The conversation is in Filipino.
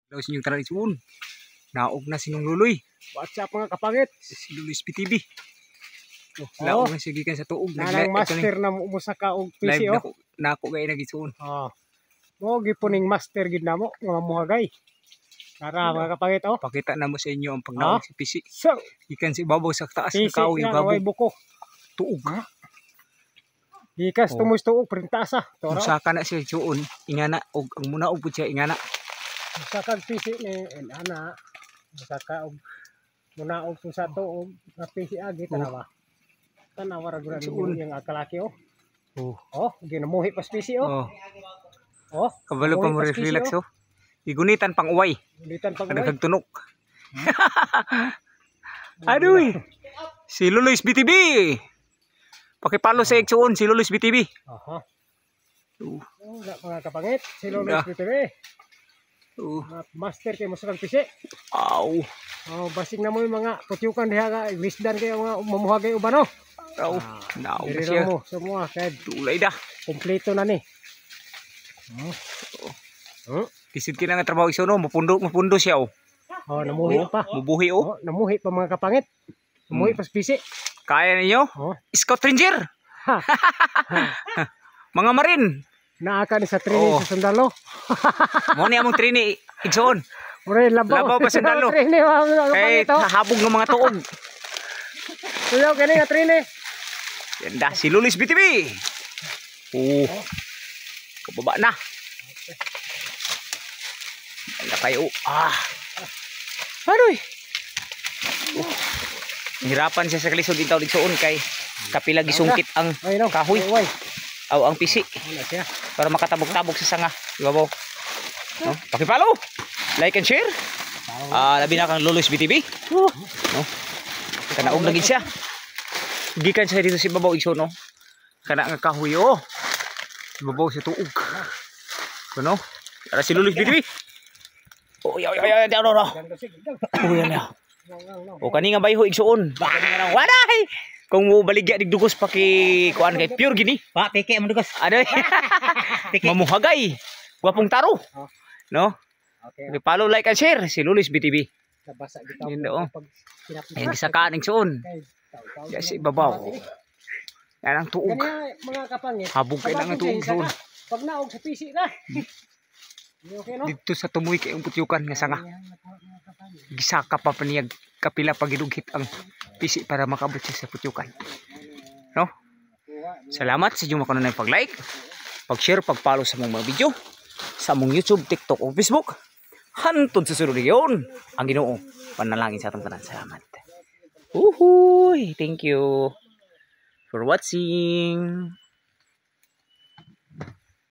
Daw sinyong tradisyon. Naog na sinong luloy. What's up mga kapangit? Si Luloy PTV. Oh, naog na sige kan sa tuog. Nanang master na musaka og PC live na ako gay nagisuon. Mo gipuning master gid namo nga muhagay. Tara mga kapangit Pakita na mo sa inyo ang pagnaog si PC. So, Ikan si babaw sa taas ng kaw yung gabo. buko. Tuog. Ikas tumustuog printasa. Musaka na siya suon. Ingana og ang muna og siya ingana. Musaka PC ni ana. Musaka og muna og sa to og PC agi tanawa. Tanawa ra gura yung akalaki ginamuhi pas PC Kabalo pa mo relax Igunitan pang uway. Igunitan pang uway. Nagkagtunok. Aduh. Si Luloy BTV. Pakipalo sa Exoon si Luloy BTV. Mga kapangit, si Luloy BTV. Master kay musakang PC. Basing na mo yung mga putyukan diha nga wisdan kayo nga mamuhagay uban Diri lang mo semua kay tulay dah. Kompleto na ni. Kisid kina nga trabaho iso mapundo siya namuhi pa. Mubuhi namuhi pa mga kapangit. Namuhi pa PC. Kaya ninyo? Scout Ranger. Mga marin. Naaka ni sa trini sa sandalo. Mo ni among trini igsoon. Mure labaw pa sandalo. Trini kay habog ng mga tuog. Tuyaw kani nga trini. Yan si Luloy BTV. Kababa na. Wala kayo. Aroy. Hirapan siya sa kalisod dito digsoon kay kapila gisungkit ang kahoy. Ang PC. Para makatabog-tabog sa sanga. Ibabaw. Pakipalo. Like and share. Labi na kang Luloy BTV. Kanaog lagi siya. Gikan siya dito si babaw igsoon Kana nga kahoy Babaw siya tuog. Ara si Luloy BTV. Kani nga bayho igsuon. Waday. Kung mo baligya digdugos paki kuan kay pure gini. Peke mo dugos. Adoy. Mamuhagay. Gwapong taro. Okay. Follow, like and share si Luloy BTV. Nabasa gitaw. Yan gisakaan igsuon. Si babaw. Yan ang tuog. Mga kapangit. Habog kay nang tuog igsuon. Pag naog sa PC na. Dito sa tumoy kay putyukan nga sanga. Gisaka pa paniyag kapila pagidughit ang PC para makabot siya sa putyukan. Salamat sa inyo makanunay pag-like, pag-share, pag-follow sa mga video sa among YouTube, TikTok o Facebook. Hantod sa sunod yon ang Ginoo panalangin sa atong tanan. Salamat. Thank you for watching.